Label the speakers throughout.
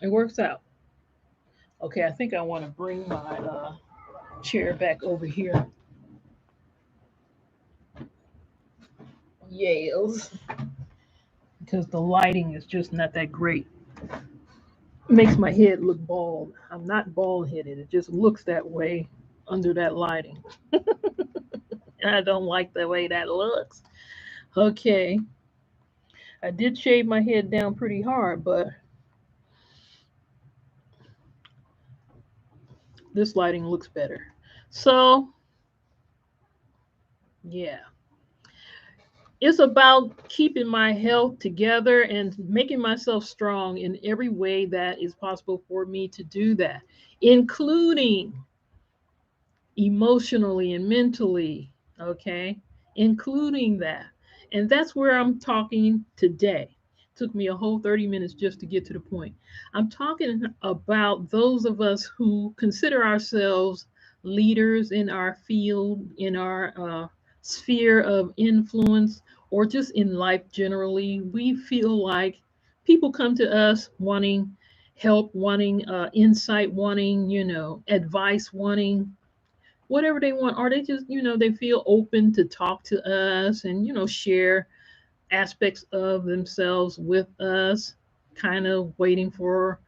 Speaker 1: It works out. Okay, I think I want to bring my chair back over here. Yales, because the lighting is just not that great. Makes my head look bald. I'm not bald headed. It just looks that way under that lighting. And I don't like the way that looks. Okay. I did shave my head down pretty hard, but this lighting looks better. So, yeah. It's about keeping my health together and making myself strong in every way that is possible for me to do that, including emotionally and mentally, okay? Including that. And that's where I'm talking today. Took me a whole 30 minutes just to get to the point. I'm talking about those of us who consider ourselves leaders in our field, in our sphere of influence, or just in life generally. We feel like people come to us wanting help, wanting insight, wanting, advice, wanting whatever they want, or they just, they feel open to talk to us and, share aspects of themselves with us, kind of waiting for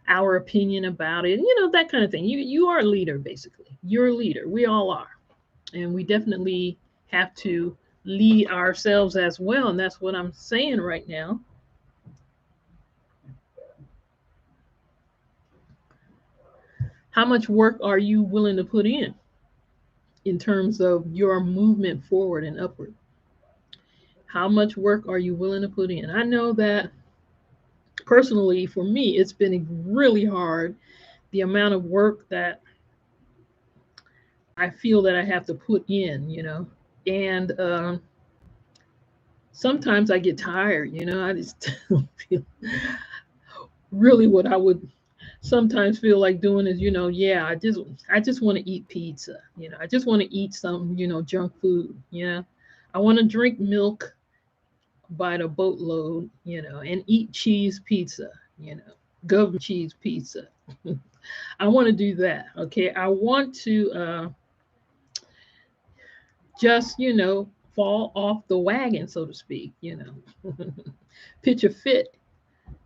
Speaker 1: our opinion about it, that kind of thing. You are a leader, basically. You're a leader. We all are. And we definitely have to lead ourselves as well. And that's what I'm saying right now. How much work are you willing to put in terms of your movement forward and upward? How much work are you willing to put in? I know that personally, for me, it's been really hard, the amount of work that I feel that I have to put in. And sometimes I get tired, I just don't feel really what I would sometimes feel like doing is, yeah, I just want to eat pizza, I just want to eat some, junk food, I want to drink milk by the boatload, and eat cheese pizza, government cheese pizza. I want to do that. Okay. I want to just, fall off the wagon, so to speak, pitch a fit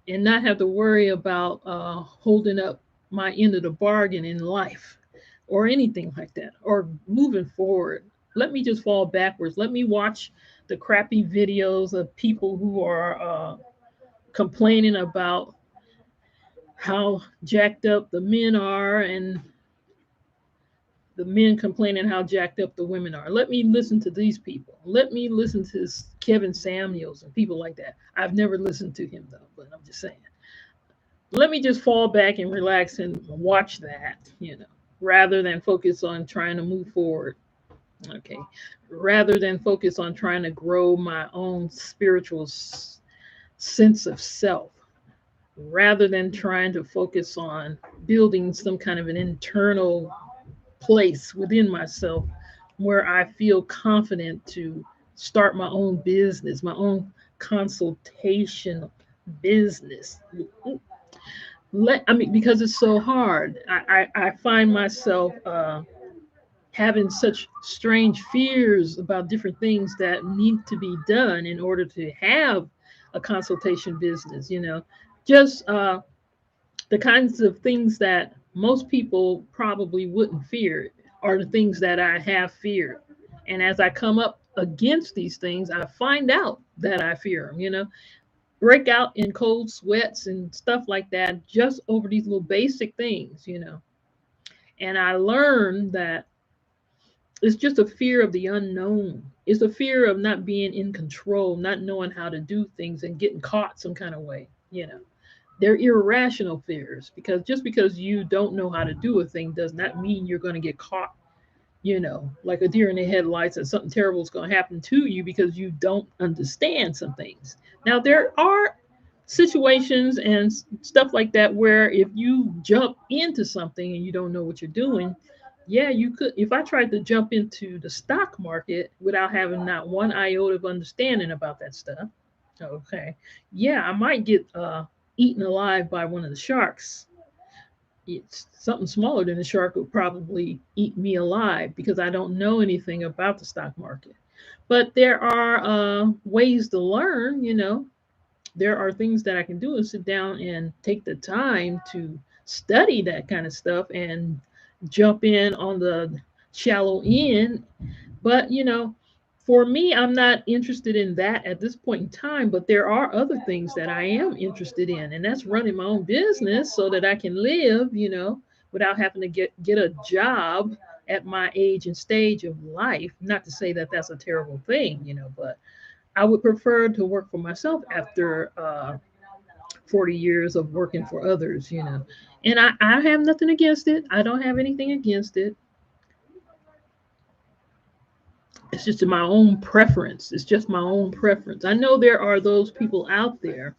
Speaker 1: and not have to worry about holding up my end of the bargain in life or anything like that or moving forward. Let me just fall backwards. Let me watch the crappy videos of people who are complaining about how jacked up the men are and the men complaining how jacked up the women are. Let me listen to these people. Let me listen to Kevin Samuels and people like that. I've never listened to him though, but I'm just saying. Let me just fall back and relax and watch that, rather than focus on trying to move forward. Okay. Rather than focus on trying to grow my own spiritual sense of self, rather than trying to focus on building some kind of an internal place within myself where I feel confident to start my own business, my own consultation business. Because it's so hard. I find myself having such strange fears about different things that need to be done in order to have a consultation business. Just the kinds of things that most people probably wouldn't fear are the things that I have feared. And as I come up against these things, I find out that I fear them, break out in cold sweats and stuff like that just over these little basic things. And I learned that it's just a fear of the unknown. It's a fear of not being in control, not knowing how to do things and getting caught some kind of way. They're irrational fears because just because you don't know how to do a thing does not mean you're going to get caught, like a deer in the headlights and something terrible is going to happen to you because you don't understand some things. Now, there are situations and stuff like that where if you jump into something and you don't know what you're doing, yeah, you could. If I tried to jump into the stock market without having not one iota of understanding about that stuff, okay, yeah, I might get eaten alive by one of the sharks. It's something smaller than a shark would probably eat me alive because I don't know anything about the stock market. But there are ways to learn, there are things that I can do and sit down and take the time to study that kind of stuff and jump in on the shallow end. But, for me, I'm not interested in that at this point in time, but there are other things that I am interested in, and that's running my own business so that I can live, without having to get a job at my age and stage of life. Not to say that that's a terrible thing, but I would prefer to work for myself after 40 years of working for others. And I have nothing against it. I don't have anything against it. It's just my own preference. It's just my own preference. I know there are those people out there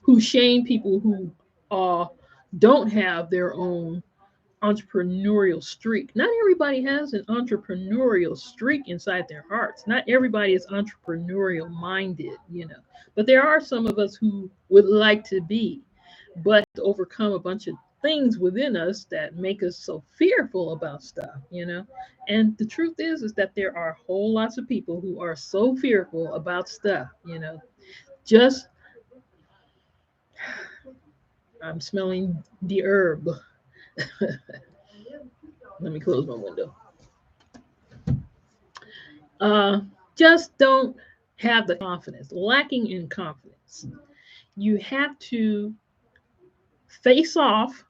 Speaker 1: who shame people who uh, don't have their own entrepreneurial streak. Not everybody has an entrepreneurial streak inside their hearts. Not everybody is entrepreneurial minded. But there are some of us who would like to be, but to overcome a bunch of things within us that make us so fearful about stuff. And the truth is that there are whole lots of people who are so fearful about stuff. Just I'm smelling the herb. Let me close my window. uh, just don't have the confidence, lacking in confidence. You have to face off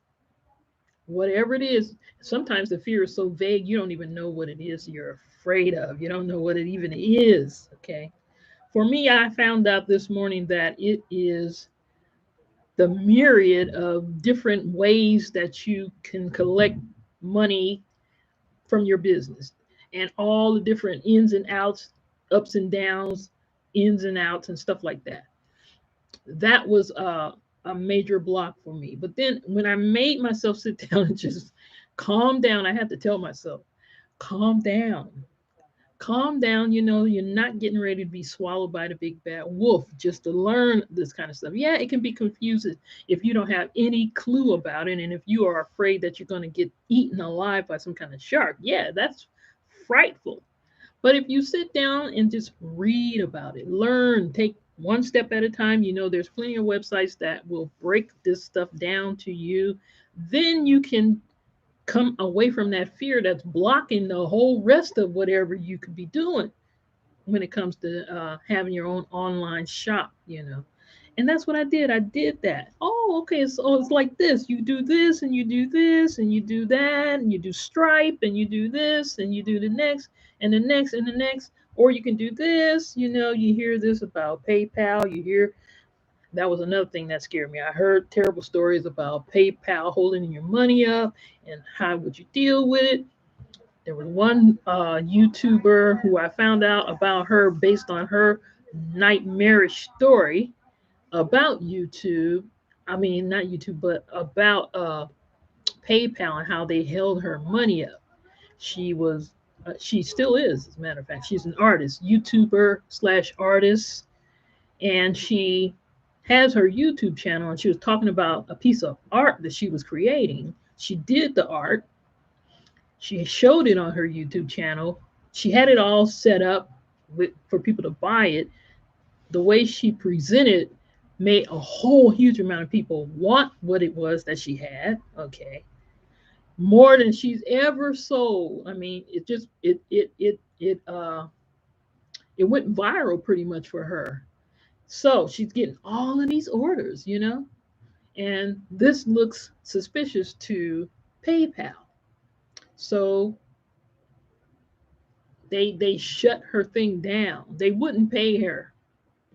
Speaker 1: whatever it is. Sometimes the fear is so vague, you don't even know what it is you're afraid of. You don't know what it even is. Okay. For me, I found out this morning that it is the myriad of different ways that you can collect money from your business and all the different ins and outs, ups and downs, ins and outs, and stuff like that. That was a major block for me. But then when I made myself sit down and just calm down, I had to tell myself, calm down. Calm down, you're not getting ready to be swallowed by the big bad wolf just to learn this kind of stuff. Yeah, it can be confusing if you don't have any clue about it. And if you are afraid that you're going to get eaten alive by some kind of shark, yeah, that's frightful. But if you sit down and just read about it, learn, take one step at a time, there's plenty of websites that will break this stuff down to you. Then you can come away from that fear that's blocking the whole rest of whatever you could be doing when it comes to having your own online shop. And that's what I did. I did that. Oh, okay. So it's like this. You do this and you do this and you do that and you do Stripe and you do this and you do the next and the next and the next. Or you can do this. You hear this about PayPal. You hear that was another thing that scared me. I heard terrible stories about PayPal holding your money up and how would you deal with it. There was one YouTuber who I found out about her based on her nightmarish story about YouTube. I mean, not YouTube, but about PayPal and how they held her money up. She still is, as a matter of fact. She's an artist, YouTuber slash artist, and she has her YouTube channel. And she was talking about a piece of art that she was creating. She did the art. She showed it on her YouTube channel. She had it all set up for people to buy it. The way she presented made a whole huge amount of people want what it was that she had. Okay, more than she's ever sold. I mean, it went viral pretty much for her. So she's getting all of these orders. And this looks suspicious to PayPal. So they shut her thing down. They wouldn't pay her.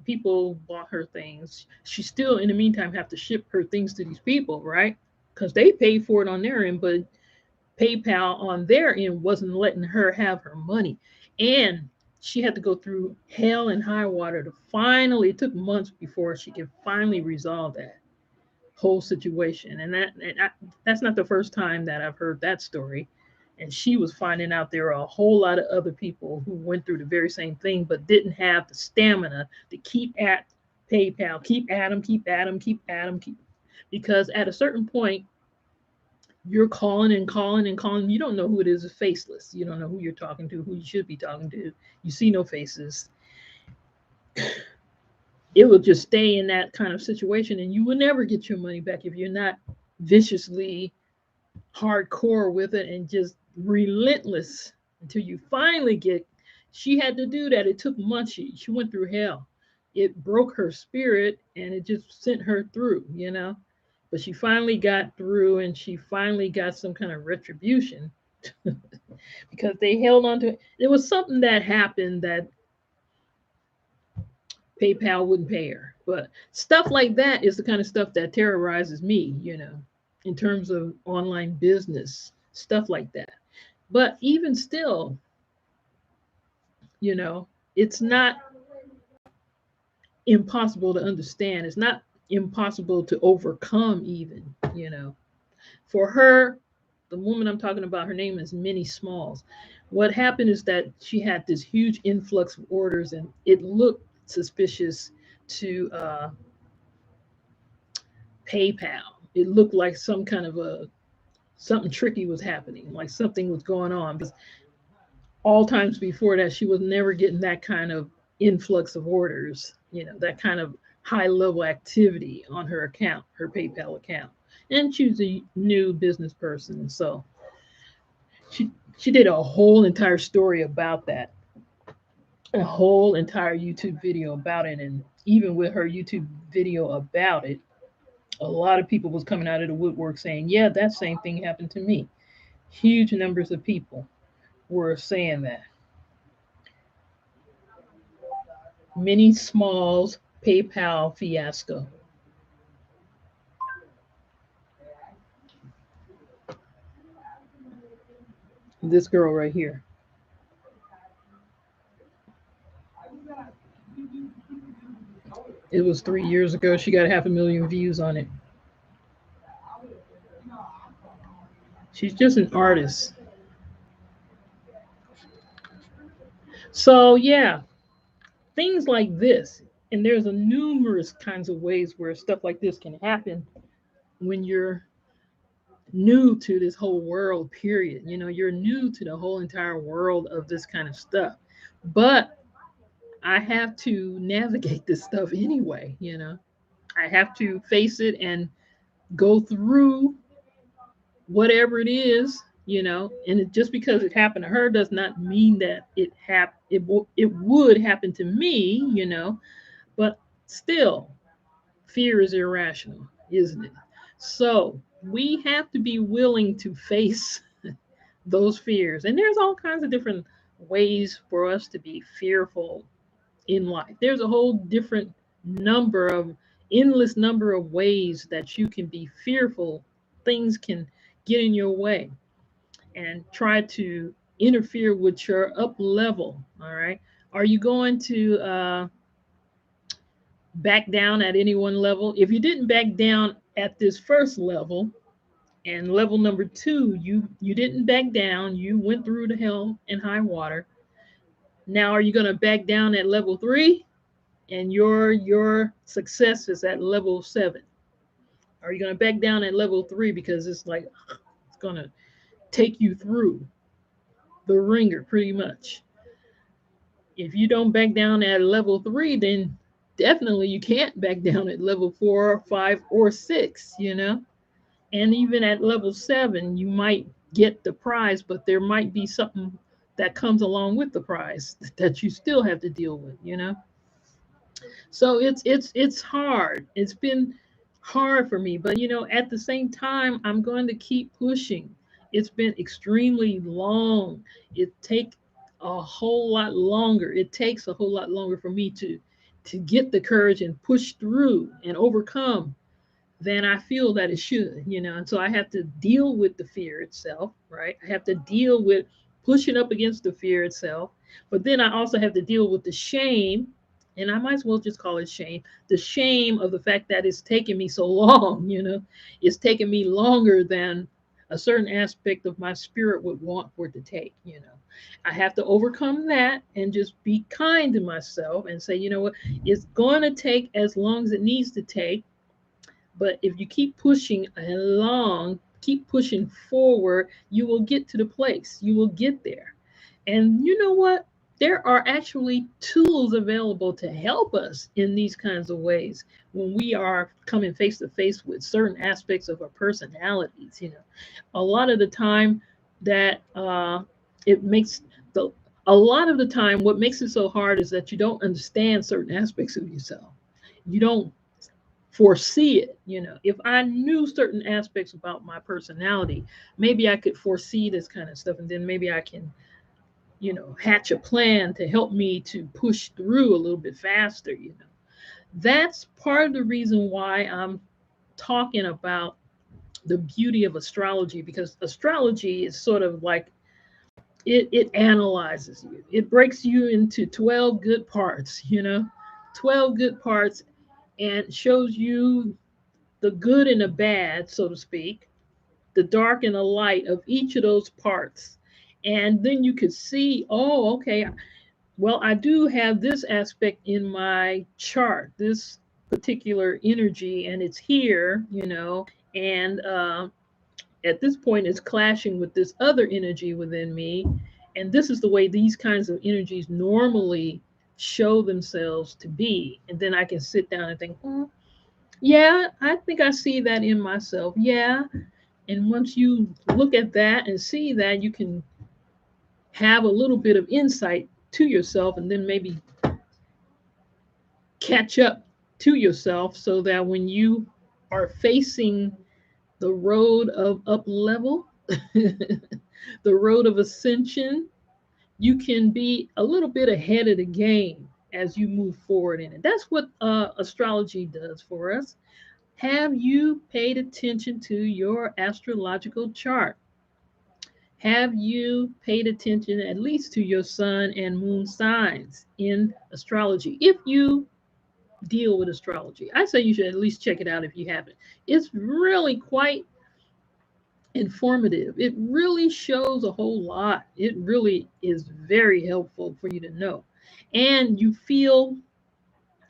Speaker 1: People bought her things. She still, in the meantime, have to ship her things to these people, right? Because they paid for it on their end, but PayPal on their end wasn't letting her have her money. And she had to go through hell and high water to finally, it took months before she could finally resolve that whole situation. And that's not the first time that I've heard that story. And she was finding out there are a whole lot of other people who went through the very same thing, but didn't have the stamina to keep at PayPal. Keep at them, keep at them, keep at them, keep. Because at a certain point, you're calling and calling and calling. You don't know who it is. It's faceless. You don't know who you're talking to, who you should be talking to. You see no faces. It will just stay in that kind of situation, and you will never get your money back if you're not viciously hardcore with it and just relentless until you finally get. She had to do that. It took months. She went through hell. It broke her spirit and it just sent her through, you know. But she finally got through and she finally got some kind of retribution because they held on to it. There was something that happened that PayPal wouldn't pay her. But stuff like that is the kind of stuff that terrorizes me, you know, in terms of online business, stuff like that. But even still, you know, it's not impossible to understand. It's not impossible to overcome, even, you know. For her, the woman I'm talking about, her name is Minnie Smalls. What happened is that she had this huge influx of orders and it looked suspicious to PayPal. It looked like some kind of a something tricky was happening, like something was going on. Because all times before that, she was never getting that kind of influx of orders, you know, that kind of high level activity on her account, her PayPal account. And she was a new business person, so she did a whole entire story about that, a whole entire YouTube video about it, and even with her YouTube video about it, a lot of people was coming out of the woodwork saying, "Yeah, that same thing happened to me." Huge numbers of people were saying that. Many Smalls PayPal fiasco. This girl right here. It was 3 years ago. She got 500,000 views on it. She's just an artist. So yeah, things like this, and there's a numerous kinds of ways where stuff like this can happen when you're new to this whole world. Period. You know, you're new to the whole entire world of this kind of stuff. But I have to navigate this stuff anyway. You know, I have to face it and go through whatever it is, you know, and just because it happened to her does not mean that it would happen to me, you know, but still fear is irrational, isn't it? So we have to be willing to face those fears. And there's all kinds of different ways for us to be fearful in life. There's a whole different number of endless number of ways that you can be fearful. Things can get in your way and try to interfere with your up level. All right. Are you going to back down at any one level? If you didn't back down at this first level, and level number two, you didn't back down, you went through the hell and high water. Now are you going to back down at level three, and your success is at level seven? Are you going to back down at level three because it's like it's going to take you through the ringer pretty much? If you don't back down at level three, then definitely you can't back down at level four, five, or six, you know? And even at level seven, you might get the prize, but there might be something that comes along with the prize that you still have to deal with, you know? So it's hard. It's been hard for me, but you know, at the same time, I'm going to keep pushing. It's been extremely long. It take a whole lot longer. It takes a whole lot longer for me to get the courage and push through and overcome than I feel that it should, you know. And so I have to deal with the fear itself, right? I have to deal with pushing up against the fear itself. But then I also have to deal with the shame, and I might as well just call it shame, the shame of the fact that it's taken me so long, you know. It's taken me longer than a certain aspect of my spirit would want for it to take, you know. I have to overcome that and just be kind to myself and say, you know what, it's going to take as long as it needs to take. But if you keep pushing along, keep pushing forward, you will get to the place. You will get there. And you know what? There are actually tools available to help us in these kinds of ways when we are coming face to face with certain aspects of our personalities. You know, a lot of the time that it makes the a lot of the time what makes it so hard is that you don't understand certain aspects of yourself. You don't foresee it. You know, if I knew certain aspects about my personality, maybe I could foresee this kind of stuff, and then maybe I can, you know, hatch a plan to help me to push through a little bit faster. You know, that's part of the reason why I'm talking about the beauty of astrology, because astrology is sort of like it analyzes you, it breaks you into 12 good parts, you know, 12 good parts, and shows you the good and the bad, so to speak, the dark and the light of each of those parts. And then you could see, oh, okay, well, I do have this aspect in my chart, this particular energy, and it's here, you know, and at this point, it's clashing with this other energy within me. And this is the way these kinds of energies normally show themselves to be. And then I can sit down and think, oh, yeah, I think I see that in myself. Yeah. And once you look at that and see that, you can have a little bit of insight to yourself and then maybe catch up to yourself so that when you are facing the road of up level, the road of ascension, you can be a little bit ahead of the game as you move forward in it. That's what astrology does for us. Have you paid attention to your astrological chart? Have you paid attention at least to your sun and moon signs in astrology? If you deal with astrology, I say you should at least check it out if you haven't. It's really quite informative. It really shows a whole lot. It really is very helpful for you to know. And you feel,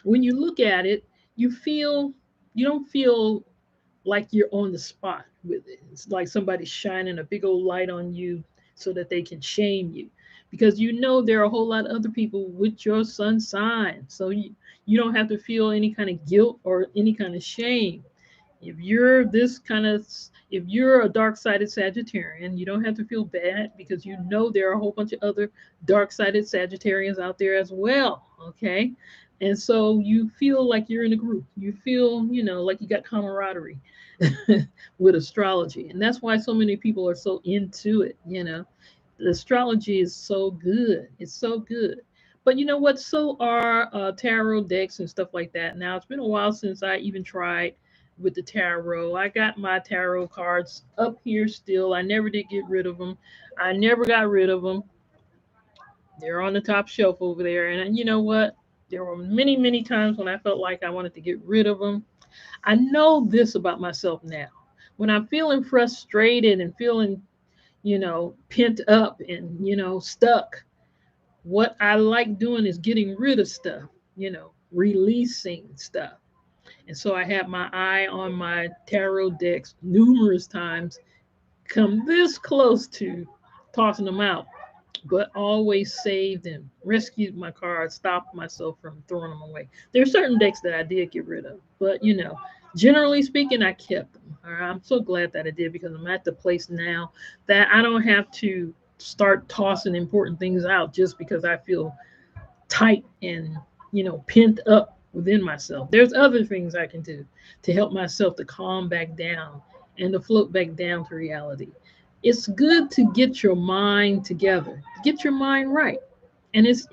Speaker 1: when you look at it, you feel, you don't feel like you're on the spot with it. It's like somebody's shining a big old light on you so that they can shame you. Because you know there are a whole lot of other people with your sun sign. So you don't have to feel any kind of guilt or any kind of shame. If you're this kind of, if you're a dark-sided Sagittarian, you don't have to feel bad because you know there are a whole bunch of other dark-sided Sagittarians out there as well. Okay. And so you feel like you're in a group. You feel, you know, like you got camaraderie with astrology. And that's why so many people are so into it, you know. The astrology is so good. It's so good. But you know what? So are tarot decks and stuff like that. Now, it's been a while since I even tried with the tarot. I got my tarot cards up here still. I never did get rid of them. I never got rid of them. They're on the top shelf over there. And you know what? There were many, many times when I felt like I wanted to get rid of them. I know this about myself now. When I'm feeling frustrated and feeling, you know, pent up and, you know, stuck, what I like doing is getting rid of stuff, you know, releasing stuff. And so I have my eye on my tarot decks numerous times, come this close to tossing them out, but always saved them, rescued my cards, stopped myself from throwing them away. There are certain decks that I did get rid of, but you know, generally speaking, I kept them. All right, I'm so glad that I did because I'm at the place now that I don't have to start tossing important things out just because I feel tight and, you know, pent up within myself. There's other things I can do to help myself to calm back down and to float back down to reality. It's good to get your mind together, get your mind right. And it's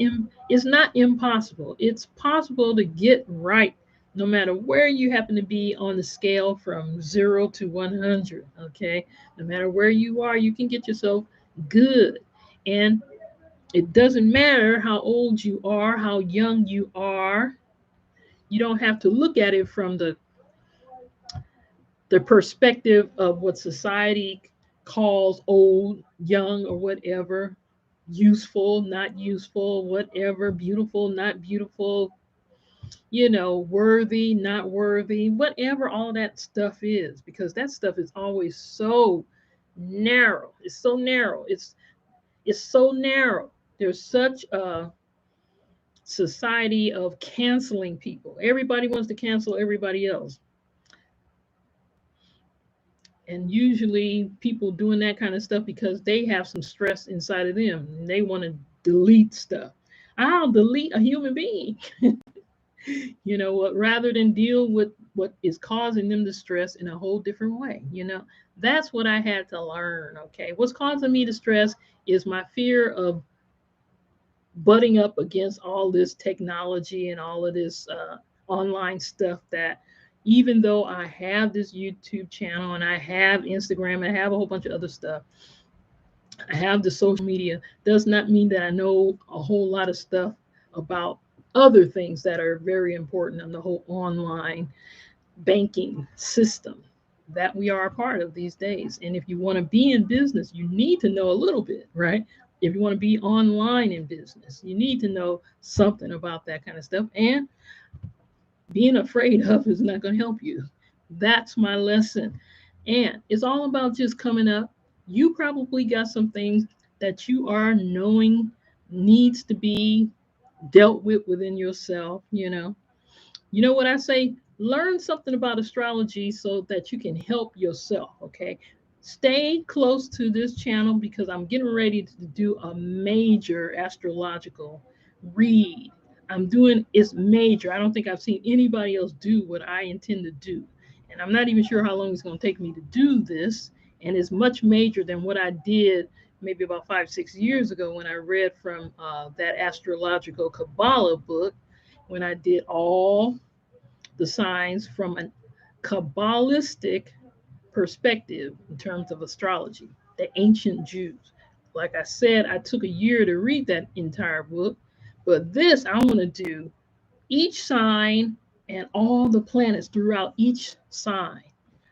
Speaker 1: not impossible. It's possible to get right no matter where you happen to be on the scale from 0 to 100, okay? No matter where you are, you can get yourself good. And it doesn't matter how old you are, how young you are. You don't have to look at it from the perspective of what society calls old, young, or whatever, useful, not useful, whatever, beautiful, not beautiful, worthy, not worthy, whatever all that stuff is, because that stuff is always so narrow. It's so narrow. It's so narrow. There's such a society of canceling people. Everybody wants to cancel everybody else. And usually people doing that kind of stuff because they have some stress inside of them and they want to delete stuff. I'll delete a human being. You know what, rather than deal with what is causing them the stress in a whole different way. That's what I had to learn. Okay, what's causing me the stress is my fear of butting up against all this technology and all of this online stuff, that even though I have this YouTube channel and I have Instagram and I have a whole bunch of other stuff, I have the social media, does not mean that I know a whole lot of stuff about other things that are very important in the whole online banking system that we are a part of these days. And if you want to be in business, you need to know a little bit, right? If you want to be online in business, you need to know something about that kind of stuff. And being afraid of is not going to help you. That's my lesson. And it's all about just coming up. You probably got some things that you are knowing needs to be dealt with within yourself. You know what I say? Learn something about astrology so that you can help yourself, okay? Stay close to this channel because I'm getting ready to do a major astrological read. I'm doing it's major. I don't think I've seen anybody else do what I intend to do. And I'm not even sure how long it's going to take me to do this. And it's much major than what I did maybe about 5, 6 years ago when I read from that astrological Kabbalah book, when I did all the signs from a Kabbalistic perspective in terms of astrology, the ancient Jews. Like I said, I took a year to read that entire book, but this I want to do each sign and all the planets throughout each sign.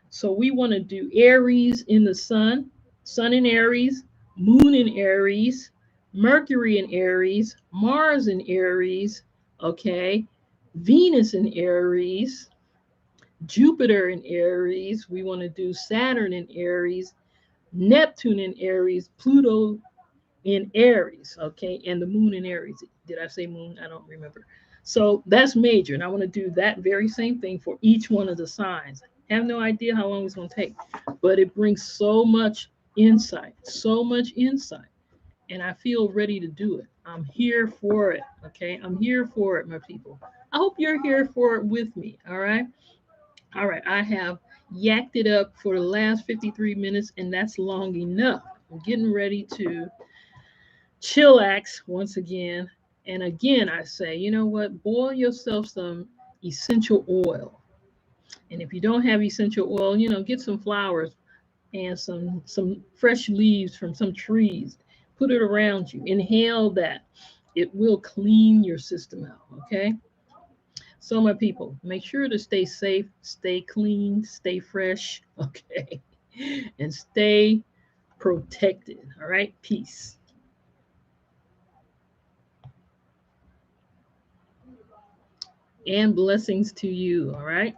Speaker 1: So we want to do Aries in the sun in Aries, moon in Aries, Mercury in Aries, Mars in Aries, okay, Venus in Aries, Jupiter in Aries. We want to do Saturn in Aries, Neptune in Aries, Pluto in Aries, okay, and the moon in Aries. Did I say moon? I don't remember. So that's major. And I want to do that very same thing for each one of the signs. I have no idea how long it's going to take, but it brings so much insight, so much insight. And I feel ready to do it. I'm here for it, okay? I'm here for it, my people. I hope you're here for it with me, all right? All right, I have yacked it up for the last 53 minutes, and that's long enough. I'm getting ready to chillax once again. And again, I say, you know what? Boil yourself some essential oil. And if you don't have essential oil, get some flowers and some fresh leaves from some trees. Put it around you. Inhale that. It will clean your system out, okay? So my people, make sure to stay safe, stay clean, stay fresh, okay? And stay protected. All right? Peace. And blessings to you. All right.